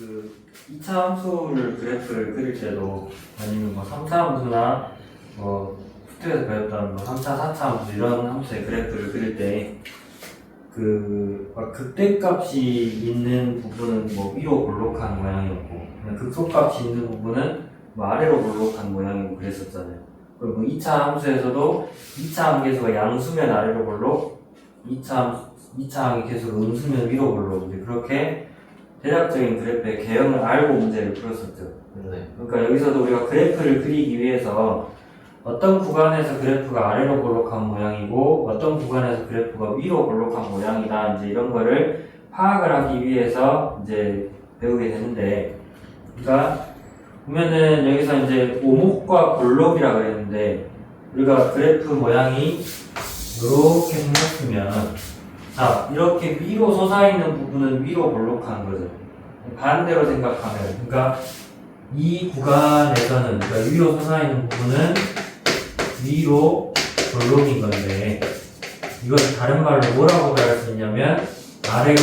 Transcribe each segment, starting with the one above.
그 2차 함수를 그래프를 그릴 때도 아니면 뭐 3차 함수나 뭐 수트에서 배웠던 뭐 3차, 4차 함수 이런 함수의 그래프를 그릴 때 극대값이 있는 부분은 뭐 위로 볼록한 모양이었고 그냥 극소값이 있는 부분은 뭐 아래로 볼록한 모양이고 그랬었잖아요. 그리고 2차 함수에서도 2차 함계수가 양수면 아래로 볼록 2차 함계수가 음수면 위로 볼록 이제 그렇게 대략적인 그래프의 개형을 알고 문제를 풀었었죠. 네. 그러니까 여기서도 우리가 그래프를 그리기 위해서 어떤 구간에서 그래프가 아래로 볼록한 모양이고 어떤 구간에서 그래프가 위로 볼록한 모양이다 이제 이런 거를 파악을 하기 위해서 이제 배우게 되는데, 그러니까 보면은 여기서 이제 오목과 볼록이라 그랬는데 우리가 그래프 모양이 이렇게 생겼으면 자 이렇게 위로 솟아있는 부분은 위로 볼록한 거죠. 반대로 생각하면 그러니까 이 구간에서는 그러니까 위로 솟아있는 부분은 위로 볼록인 건데 이걸 다른 말로 뭐라고 말할 수 있냐면 아래로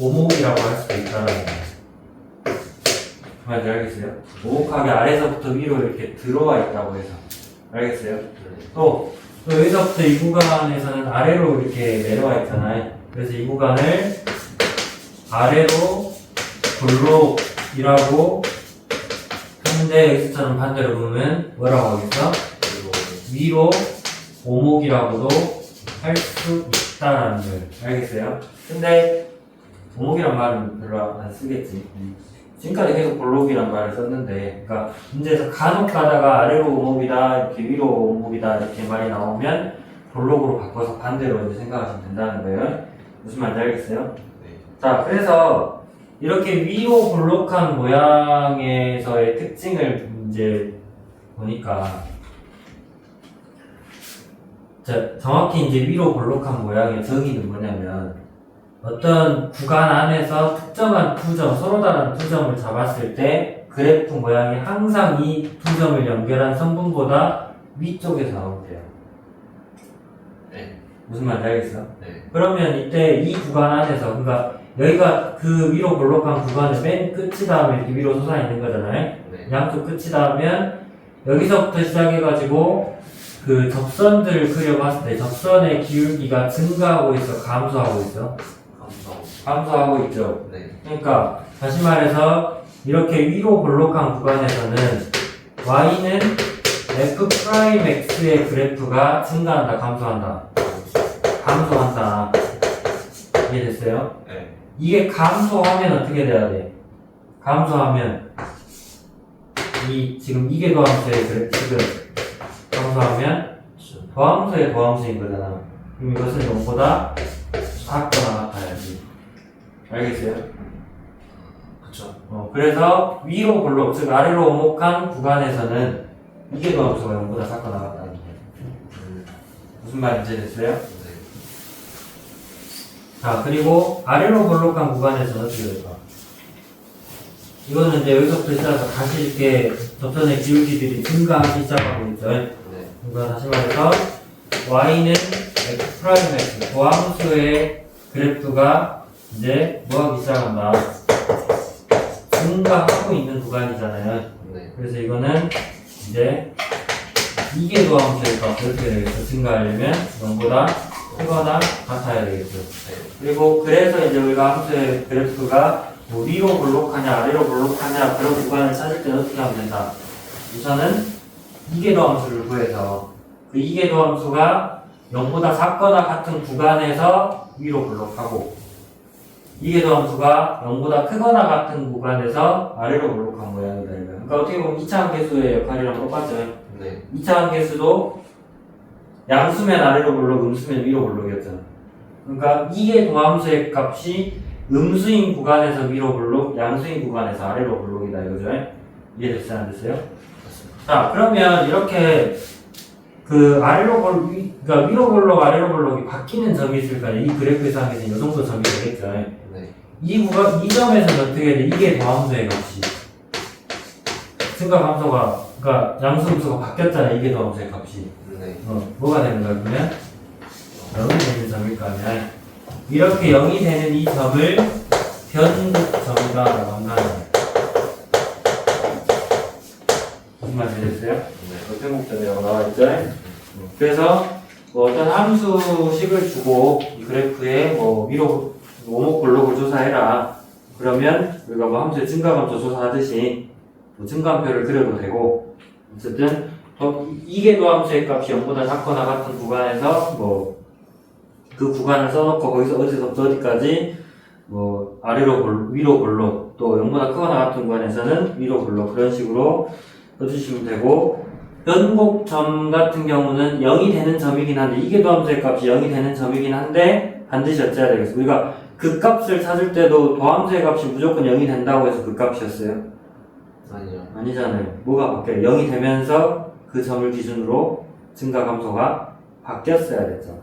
오목이라고 할 수도 있다는 거예요. 그 말인지 알겠어요? 오목하게 아래서부터 위로 이렇게 들어와 있다고 해서 알겠어요? 또 여기서부터 이 구간에서는 아래로 이렇게 내려와 있잖아요. 그래서 이 구간을 아래로 볼록이라고 했는데 여기서처럼 반대로 보면 뭐라고 하겠어? 위로 오목이라고도 할 수 있다라는 걸 알겠어요? 근데 오목이란 말은 별로 안 쓰겠지. 지금까지 계속 볼록이란 말을 썼는데, 그러니까 문제에서 간혹 가다가 아래로 오목이다, 이렇게 위로 오목이다 이렇게 말이 나오면 볼록으로 바꿔서 반대로 이제 생각하시면 된다는 거예요. 무슨 말인지 알겠어요? 네. 자, 그래서 이렇게 위로 볼록한 모양에서의 특징을 이제 보니까, 자, 정확히 이제 위로 볼록한 모양의 정의는 뭐냐면 어떤 구간 안에서 특정한 두 점, 서로 다른 두 점을 잡았을 때 그래프 모양이 항상 이 두 점을 연결한 선분보다 위쪽에서 나올게요. 네. 무슨 말인지 알겠어? 네. 그러면 이때 이 구간 안에서, 그러니까 여기가 그 위로 볼록한 구간의 맨 끝이 닿으면 이렇게 위로 솟아있는 거잖아요. 네. 양쪽 끝이 닿으면 여기서부터 시작해가지고 그 접선들을 그려봤을 때 접선의 기울기가 증가하고 있어, 감소하고 있어? 감소하고 있죠. 네. 그러니까 다시 말해서 이렇게 위로 볼록한 구간에서는 y는 f'x의 그래프가 증가한다, 감소한다? 감소한다. 이해됐어요? 네. 이게 감소하면 어떻게 돼야 돼? 감소하면 지금 이게 도함수의 그래프가 감소하면 도함수의 도함수인 거잖아. 그럼 이것은 0보다 작거나 같아야지. 알겠어요? 그쵸. 그래서 위로 볼록, 즉 아래로 오목한 구간에서는 이게 도함수가 0보다 작거나 같다는 거예요. 무슨 말인지 됐어요? 네. 자, 그리고 아래로 볼록한 구간에서는 어떻게 될까? 이거는 이제 여기서부터 시작해서 다시 이렇게 접선의 기울기들이 증가하기 시작하고 있죠. 네. 그러니까 다시 말해서 y는 f'x, 도함수의 그래프가 이제 뭐하기 시작한다? 증가하고 있는 구간이잖아요. 네. 그래서 이거는 이제 이게 도함수니까 어떻게 되겠어? 증가하려면 0보다 크거나 같아야 되겠죠. 네. 그리고 그래서 이제 우리가 함수의 그래프가 뭐 위로 볼록하냐 아래로 볼록하냐 그런 구간을 찾을 때는 어떻게 하면 된다? 우선은 이계도 함수를 구해서 그 이계도 함수가 0보다 작거나 같은 구간에서 위로 볼록하고 이계도 함수가 0보다 크거나 같은 구간에서 아래로 볼록한 모양이다. 그러니까 어떻게 보면 2차 함계수의 역할이랑 똑같죠. 네. 2차 함계수도 양수면 아래로 볼록, 음수면 위로 볼록이었잖아. 그러니까 이게 도함수의 값이 음수인 구간에서 위로 볼록, 양수인 구간에서 아래로 볼록이다 이거죠. 이해됐어요? 안 됐어요? 자, 그러면 이렇게 그 아래로 볼록, 그러니까 위로 볼록, 아래로 볼록이 바뀌는 점이 있을까? 이 그래프에서 하면 이 정도 점이 되겠죠. 네. 이 점에서는 어떻게 돼? 이게 도함수의 값이 증가 감소가, 그러니까 양수 음수가 바뀌었잖아. 이게 도함수의 값이. 네. 뭐가 되는 거야, 그러면? 0이 되는 점일 거 아니야. 이렇게 0이 되는 이 점을 변 식을 주고 이 그래프에 뭐 위로 오목 볼록을 조사해라. 그러면 우리가 뭐 함수의 증가감소 조사하듯이 뭐 증가함표를 그려도 되고 어쨌든 이계도 함수의 값이 0보다 작거나 같은 구간에서 뭐 그 구간을 써놓고 거기서 어디서부터 어디까지 뭐 아래로 위로 볼록 또 0보다 크거나 같은 구간에서는 위로 볼록 그런 식으로 써주시면 되고 변곡점 같은 경우는 0이 되는 점이긴 한데 이계도 함수의 값이 0이 되는 점이긴 한데 반드시 어째야 되겠어. 우리가 그 값을 찾을 때도 도함수의 값이 무조건 0이 된다고 해서 그 값이었어요? 아니요. 아니잖아요. 뭐가 바뀌어요? 0이 되면서 그 점을 기준으로 증가 감소가 바뀌었어야 됐죠.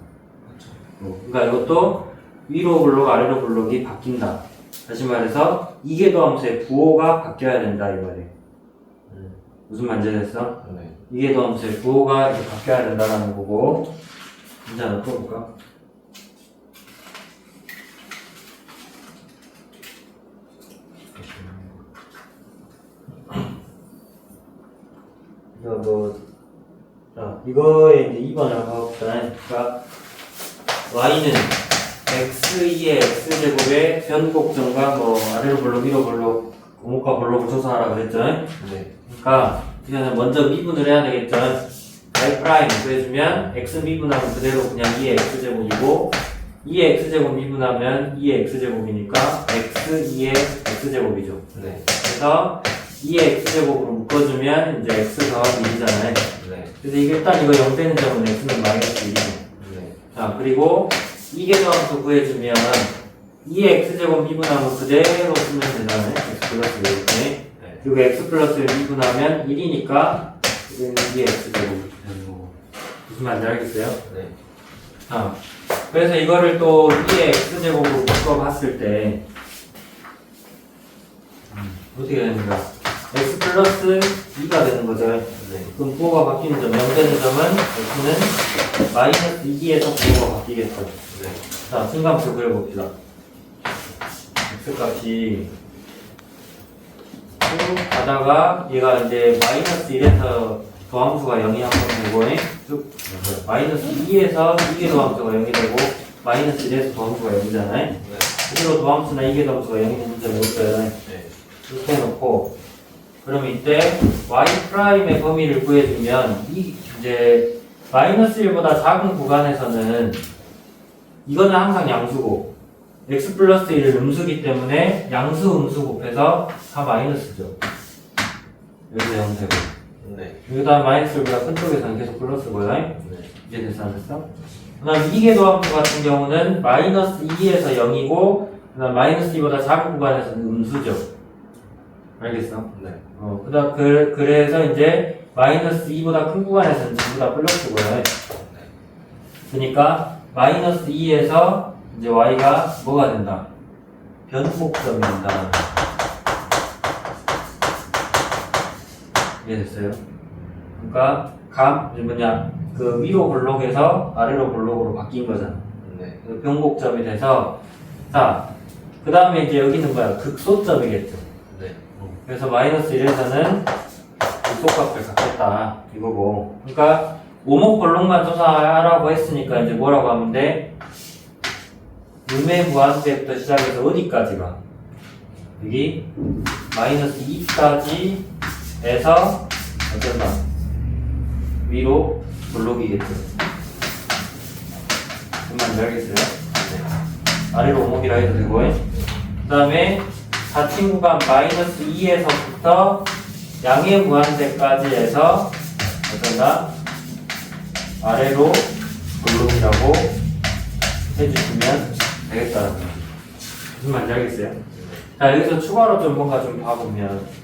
그러니까 이것도 위로 블록 아래로 블록이 바뀐다. 다시 말해서 이계도 함수의 부호가 바뀌어야 된다 이 말이에요. 무슨 말인지 됐어? 네. 이계도 함수의 부호가 이렇게 바뀌어야 된다라는 거고. 문제 하나 풀어볼까? 이거에 이제 2번을 가봅시다. 그러니까 y는 x2의 x제곱의 변곡점과 뭐 아래로 볼록 위로 볼록 오목과 볼록을 조사하라 그랬죠. 네. 그러니까 이거는 먼저 미분을 해야 되겠죠. y 프라임 구해주면 x 미분하면 그대로 그냥 2의 x제곱이고 2의 x제곱 미분하면 2의 x제곱이니까 x2의 x제곱이죠. 네. 그래서 2의 x제곱으로 묶어주면 이제 x 더하기 1이잖아요. 네. 그래서 이게 일단 이거 0 되는 점은 x는 마이너스 1이죠. 네. 자, 그리고 이계도함수 구해주면 2의 x제곱 미분하면 그대로 쓰면 되잖아요. x 플러스 이렇게. 네. 그리고 x 플러스를 미분하면 1이니까 이제는 2의 x제곱이 되는 거고. 무슨 말인지 알겠어요? 네. 자, 그래서 이거를 또 2의 x제곱으로 묶어봤을 때 어떻게 되는 거야? x 플러스 2가 되는 거죠. 네. 그럼 부호가 바뀌는 점, 0 되는 점은 x는 마이너스 2에서 부호가 바뀌겠죠. 네. 자, 순간표 그려봅시다. x 값이 쭉 가다가 얘가 이제 마이너스 1에서 도함수가 0이 한 번 되고 쭉 마이너스 2에서 이계 도함수가 0이 되고 마이너스 1에서 도함수가 0이잖아요. 네. 그대로 도함수나 이계 도함수가 0이 되는 점이 없어요. 네. 이렇게 해놓고 그럼 이때 y 프라임의 범위를 구해주면 이 이제 마이너스 1보다 작은 구간에서는 이거는 항상 양수고 x 플러스 1은 음수기 때문에 양수 음수 곱해서 다 마이너스죠. 여기서 0 되고 네. 여기다 마이너스 1보다 큰 쪽에서는 계속 플러스고요. 네. 이제 됐어 안 됐어? 그 다음 이계도함수 같은 경우는 마이너스 2에서 0이고 그 다음 마이너스 2보다 작은 구간에서는 음수죠. 알겠어? 네. 그래서 이제 마이너스 2보다 큰 구간에서는 전부 다 플러스고요. 그러니까 마이너스 2에서 이제 y가 뭐가 된다? 변곡점이 된다. 이해됐어요? 그러니까 그 위로 볼록에서 아래로 볼록으로 바뀐 거잖아. 네. 그 변곡점이 돼서 자, 그 다음에 이제 여기는 뭐야? 극소점이겠죠. 네. 그래서 마이너스 1에서는 극소값을 갖겠다 이거고. 그러니까 오목 볼록만 조사하라고 했으니까 이제 뭐라고 하면 돼? 음의 무한대부터 시작해서 어디까지가? 여기 마이너스 2까지 에서 어쩐다? 위로 볼록이겠죠. 그만 알겠어요? 네. 아래로 오목이라 해도 되고. 그 다음에 닫힌 구간 마이너스 2에서부터 양의 무한대까지 해서 어쩐다? 아래로 볼록이라고 해주시면 되겠다는 거죠. 무슨 말인지 알겠어요? 자, 여기서 추가로 좀 뭔가 좀 봐보면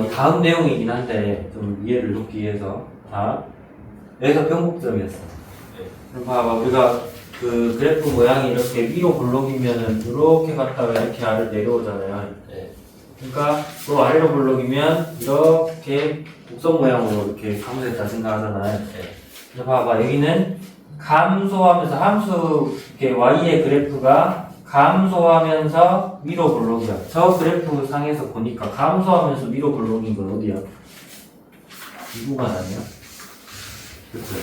이 다음 내용이긴 한데 좀 이해를 돕기 위해서 여기서 변곡점이었어. 그럼 봐봐, 우리가 그 그래프 모양이 이렇게 위로 볼록이면은 이렇게 갔다가 이렇게 아래로 내려오잖아요. 네. 그러니까 또 아래로 볼록이면 이렇게 곡선 모양으로 이렇게 감소했다 생각하잖아요. 네. 근데 봐봐, 여기는 감소하면서 함수 이렇게 y의 그래프가 감소하면서 위로 볼록이야. 저 그래프 상에서 보니까 감소하면서 위로 볼록인 건 어디야? 이 구간 아니야? 그치?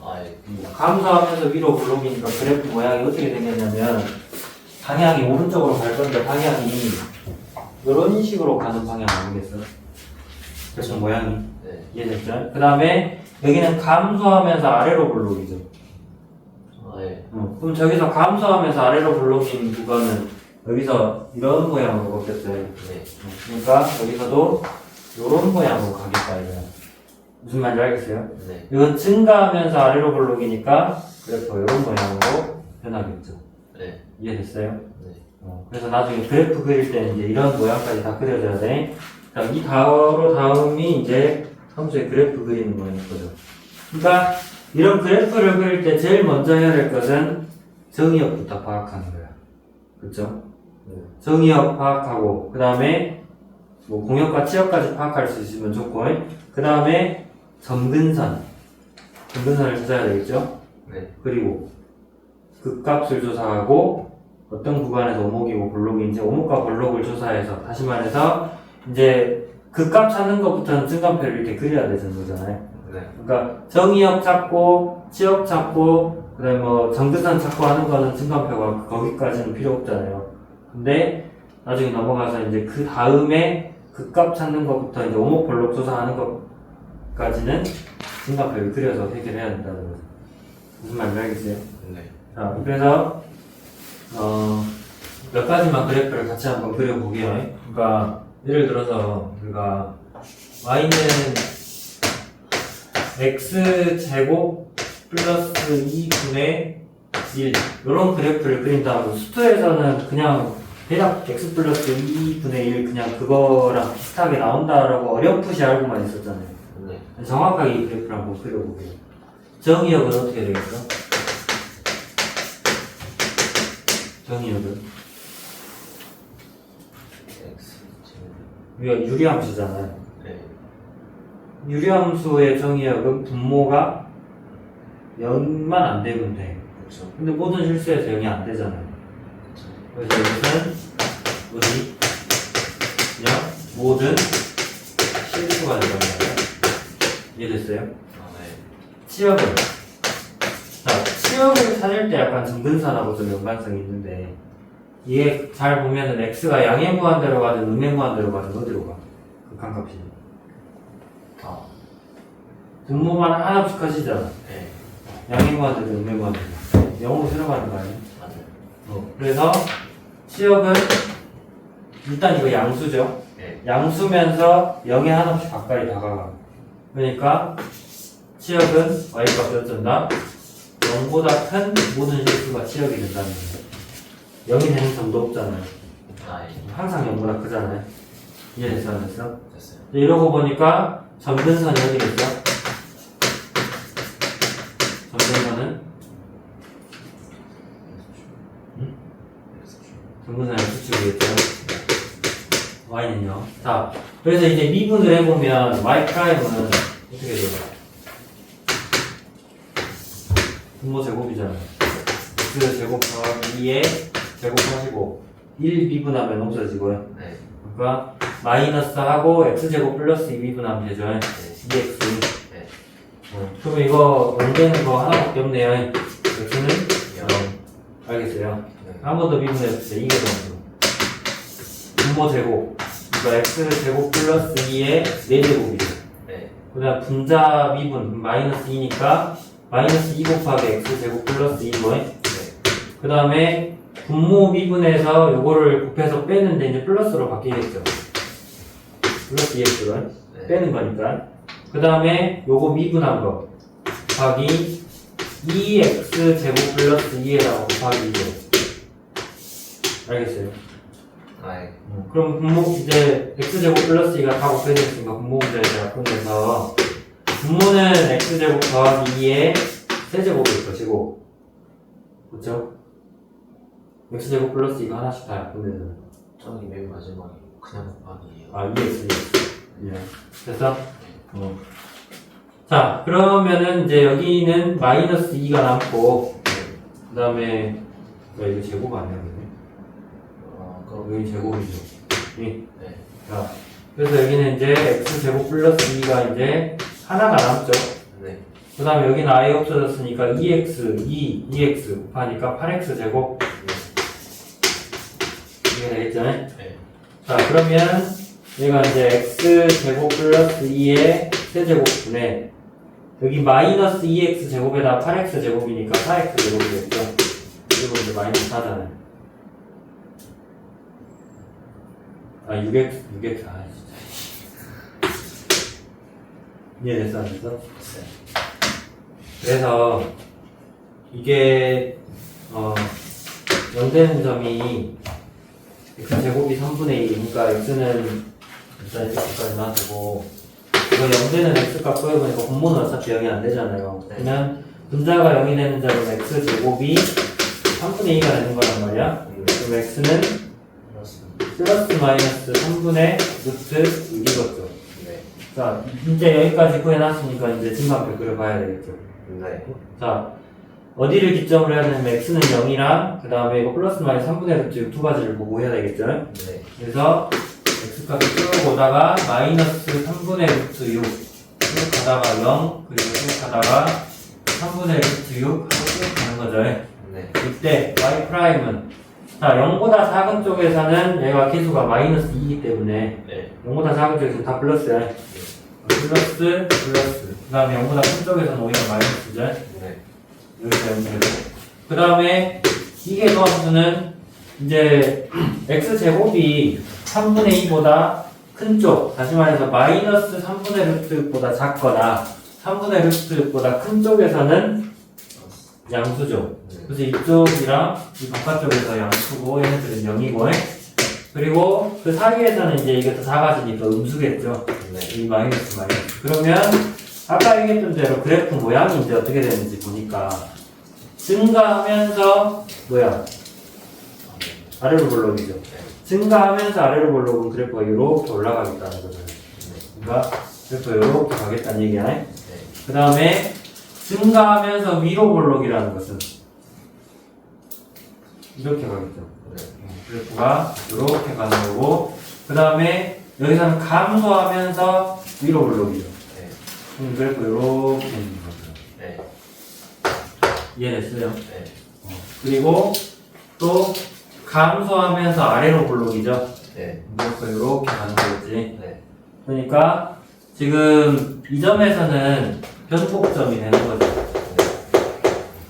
아, 예. 감소하면서 위로 블록이니까 그래프 모양이 어떻게 생겼냐면 방향이 오른쪽으로 갈 건데 방향이 이런 식으로 가는 방향 아니겠어? 그래서 모양이 네. 이해됐죠? 그 다음에 여기는 감소하면서 아래로 블록이죠. 아, 예. 그럼 저기서 감소하면서 아래로 블록인 구간은 여기서 이런 모양으로 바뀌었어요. 네. 그러니까 여기서도 이런 모양으로 가겠다 이거야. 무슨 말인지 알겠어요? 네. 이건 증가하면서 아래로 블록이니까 그래프 이런 모양으로 변하겠죠. 네. 이해됐어요? 네. 그래서 나중에 그래프 그릴 때는 이제 이런 모양까지 다 그려줘야 돼. 그럼 이 다음이 이제 함수의 그래프 그리는 거인 거죠. 그러니까 이런 그래프를 그릴 때 제일 먼저 해야 될 것은 정의역부터 파악하는 거야. 그렇죠? 정의역 파악하고 그 다음에 뭐 공역과 치역까지 파악할 수 있으면 좋고 그 다음에 점근선을 찾아야 되겠죠? 네. 그리고 극값을 조사하고 어떤 구간에서 오목이고 볼록인지 오목과 볼록을 조사해서 다시 말해서 이제 극값 찾는 것부터는 증감표를 이렇게 그려야 되는 거잖아요. 네. 그러니까 정의역 찾고 치역 찾고 그다음에 뭐 점근선 찾고 하는 거는 증감표가 거기까지는 필요 없잖아요. 근데 나중에 넘어가서 이제 그 다음에 극값 찾는 것부터 이제 오목 볼록 조사하는 것까지는 증감표를 그려서 해결해야 된다는 거죠. 무슨 말인지 알겠어요? 네. 자, 그래서 몇 가지만 그래프를 같이 한번 그려보게요. 그러니까 예를 들어서 우리가 y는 x 제곱 플러스 2분의 1 이런 그래프를 그린다면 수투에서는 그냥 대략 x 플러스 2분의 1 그냥 그거랑 비슷하게 나온다라고 어렴풋이 알고만 있었잖아요. 네. 정확하게 이 그래프를 한번 그려보게요. 정의역은 어떻게 되겠어? 정의역은 X. 우리가 유리함수잖아요. 네. 유리함수의 정의역은 분모가 0만 안 되면 돼. 그렇죠. 근데 모든 실수에서 0이 안 되잖아요. 그래서 이것은 뭐지? 그냥 모든 실수가 들어가요. 이해됐어요? 아, 네. 치역은 자, 치역을 찾을 때 약간 점근선하고 좀 연관성이 있는데 이게 잘 보면은 x가 양의 무한대로 가든 음의 무한대로 가든 어디로 가? 극한값이 아, 분모만 하나씩 커지잖아. 네. 양의 무한대로 음의 무한대로 영어로 들어가는 거 아니야? 맞아요. 그래서 치역은 일단 이거 양수죠. 네. 양수면서 0에 하나씩 가까이 다가가. 그러니까 치역은 y값이 어쩐다? 0보다 큰 모든 실수가 치역이 된다는 거예요. 0이 되는 점도 없잖아요. 아, 예. 항상 0보다 크잖아요. 이해됐어 안 됐어? 됐어요. 이러고 보니까 점근선이 어디겠어? 점근선은 점근선의 수축이겠죠. y는요. 자, 그래서 이제 미분을 해보면 y 프라임은 어떻게 돼요? 분모 제곱이잖아요. x 제곱 더하기 2에 제곱하시고 1 미분하면 없어지고요. 네. 그러니까 마이너스 하고 x 제곱 플러스 2 미분하면 되죠. 네. 2x. 네. 그러면 이거 문제는 거 하나밖에 없네요. x는 알겠어요. 네. 한 번 더 미분해주세요. 이게 정도. 분모 제곱. 그러니까 x 제곱 플러스 2의 4제곱이죠. 네. 그 다음 분자 미분 마이너스 2니까 마이너스 2 곱하기 x 제곱 플러스 2고 네. 그 다음에 분모 미분에서 요거를 곱해서 빼는데 이제 플러스로 바뀌겠죠. 플러스 2x가 네. 빼는 거니까. 그 다음에 요거 미분한 거 곱하기 2x 제곱 플러스 2에다가 곱하기 2요. 알겠어요? 아, 예. 그럼 분모 이제 x 제곱 플러스 2가 다 곱해졌으니까 분모 문제에 제가 끝내서 분모는 x 제곱 더하기 2의 세제곱일 것이고, 그렇죠? x 제곱 플러스 2가 하나씩 다 약분되잖아요. 저기 맨 마지막에 그냥 곱하기예요. 아, 2x. 예. 됐어? 자, 그러면은 이제 여기는 마이너스 2가 남고, 그 다음에, 이거 제곱 아니야, 그게? 그럼 여기 제곱이죠. 예. 네. 자, 그래서 여기는 이제 x 제곱 플러스 2가 이제 하나가 남죠. 네. 그 다음에 여기는 i 없어졌으니까 2x 곱하니까 8x 제곱 이게 되겠죠? 네. 자, 그러면 얘가 이제 x 제곱 플러스 2의 세제곱분에 여기 마이너스 2x 제곱에다 8x 제곱이니까 4x 제곱이겠죠? 그리고 이제 마이너스 4잖아요. 아, 6x, 아, 진짜. 이해됐어, 안 됐어? 그래서, 이게, 연대는 점이 x 제곱이 3분의 2, 그러니까 x는 일단 x까지 놔두고, 이거 0되는 x값 구해보니까 분모는 어차피 0이 안 되잖아요. 네. 그러면 분자가 0이 되는 자는 x 제곱이 3분의 2가 되는 거란 말이야. 그럼 x는 그렇습니다. 플러스 마이너스 3분의 루트 6이겠죠. 네. 자, 이제 여기까지 구해놨으니까 이제 증가표 그려봐야 되겠죠. 네. 자, 어디를 기점으로 해야 되냐면 x는 0이랑 그 다음에 이거 플러스 마이너스 3분의 루트 6 두 가지를 보고 해야 되겠죠. 네. 그래서 x값을 쭉 오다가 마이너스 3분의 루트 6 쭉 가다가 0 그리고 쭉 가다가 3분의 루트 6 하고 쭉 가는 거죠. 네. 이때 y 프라임은 자 0보다 작은 쪽에서는 얘가 계수가 마이너스 2이기 때문에 네. 0보다 작은 쪽에서는 다 플러스야. 플러스 그 다음에 0보다 큰 쪽에서는 오히려 마이너스죠. 네. 여기서 0되고 그 다음에 이게 도함수는 이제 x제곱이 3분의 2보다 큰 쪽, 다시 말해서 마이너스 3분의 루트보다 작거나 3분의 루트보다 큰 쪽에서는 양수죠. 그래서 이쪽이랑 이 바깥쪽에서 양수고 얘네들은 0이고 그리고 그 사이에서는 이제 이게 더 작아지니까 음수겠죠. 네. 이 마이너스. 그러면 아까 얘기했던 대로 그래프 모양이 이제 어떻게 되는지 보니까 증가하면서 뭐야? 아래로 볼록이죠. 증가하면서 아래로 볼록은 그래프가 이렇게 올라가겠다는 거잖아요. 그러니까 그래프가 이렇게 가겠다는 얘기야. 네. 그 다음에 증가하면서 위로 볼록이라는 것은 이렇게 가겠죠. 네. 그래프가 이렇게 가는 거고 그 다음에 여기서는 감소하면서 위로 볼록이죠. 네. 그래프 이렇게 있는 거죠. 네. 이해됐어요? 네. 그리고 또 감소하면서 아래로 볼록이죠. 네. 그래프 이렇게 가는 거겠지. 네. 그러니까 지금 이 점에서는 변곡점이 되는 거죠.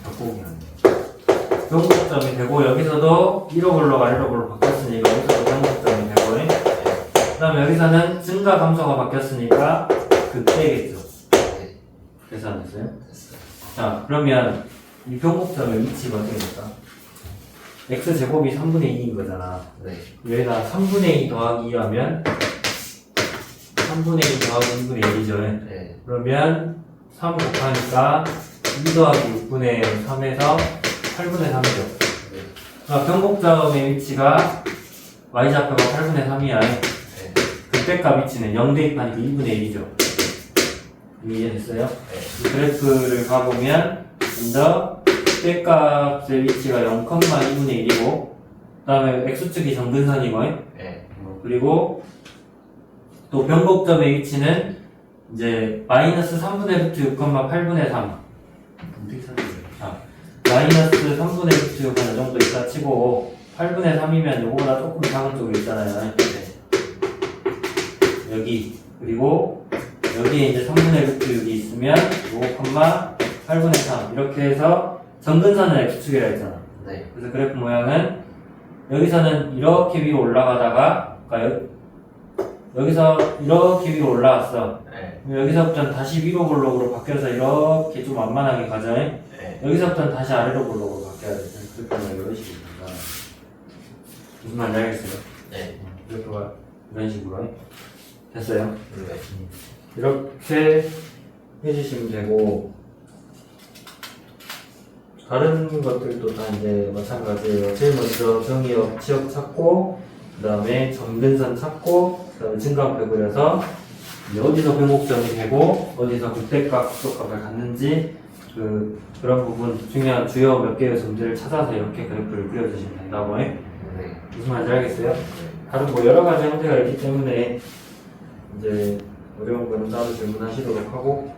변곡이 아니에요. 변곡점이 되고 여기서도 위로 볼록 아래로 볼록 바뀌었으니까 여기서도 변곡점이 되고 그 다음에 여기서는 증가 감소가 바뀌었으니까 극대겠죠. 네. 계산됐어요? 됐어요. 자 그러면 이 변곡점의 위치가 어떻게 될까? x제곱이 3분의 2인 거잖아. 네. 여기다 3분의 2 더하기 2 하면 3분의 2 더하기 2분의 1이죠. 네. 그러면 3 곱하니까 2 더하기 6분의 3에서 8분의 3이죠. 네. 그러니까 변곡점의 위치가 y좌표가 8분의 3이야. 네. 극대값 위치는 0 대입하니까 2분의 1이죠. 이해됐어요? 네. 이 그래프를 가보면 먼저 극대값의 위치가 0,2분의 1이고 그 다음에 x축이 정근선이고 네. 그리고 또 변곡점의 위치는 이제 마이너스 3분의 루트 6,8분의 3 마이너스 3분의 루트 6 어느 정도 있다 치고 8분의 3이면 요거보다 조금 작은 쪽에 있잖아요. 여기 그리고 여기에 이제 3분의 루트 6이 있으면 요거 콤마 8분의 3 이렇게 해서 정근선은 x축이라 했잖아. 네. 그래서 그래프 모양은 여기서는 이렇게 위로 올라가다가 그러니까 여기서 이렇게 위로 올라왔어. 네. 여기서부터는 다시 위로 볼록으로 바뀌어서 이렇게 좀 완만하게 가죠. 네. 여기서부터는 다시 아래로 볼록으로 바뀌어야 돼. 그래프가 이런 식으로 된다. 무슨 말인지 알겠어요? 네. 그래프가 이런 식으로 됐어요. 네. 이렇게 해주시면 되고 다른 것들도 다 이제 마찬가지예요. 제일 먼저 정의역 지역 찾고 그 다음에 점근선 찾고 그 다음에 증가표 그려서 이제 어디서 변곡점이 되고 어디서 극대값 극소값을 갖는지 그런 부분 중요한 주요 몇 개의 점들을 찾아서 이렇게 그래프를 그려주시면 된다고 해. 네. 무슨 말인지 알겠어요? 네. 다른 뭐 여러 가지 형태가 있기 때문에 이제 어려운 거는 따로 질문하시도록 하고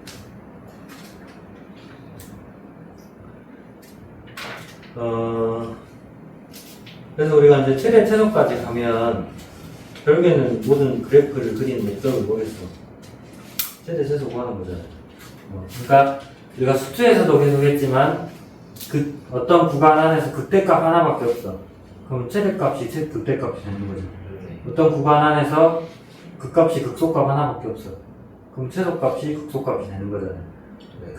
그래서 우리가 이제 최대 최소까지 가면 결국에는 모든 그래프를 그리는 목적은 뭐겠어? 최대 최소 구하는 거잖아요. 그러니까 우리가 수투에서도 계속 했지만 그 어떤 구간 안에서 극대값 하나밖에 없어. 그럼 최대값이 극대값이 되는 거죠. 네. 어떤 구간 안에서 극값이 극소값 하나밖에 없어. 그럼 최소값이 극소값이 되는 거잖아요. 네.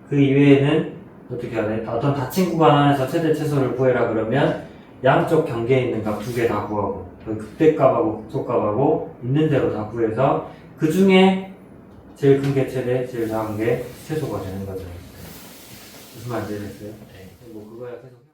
그 이외에는 어떻게 해야 돼? 어떤 닫힌 구간 안에서 최대 최소를 구해라 그러면 양쪽 경계에 있는 값 두 개 다 구하고 극대값하고 극소값하고 있는 대로 다 구해서 그 중에 제일 큰 게 최대, 제일 작은 게 최소가 되는 거죠. 무슨 말인지 됐어요? 네. 뭐 그거야 계속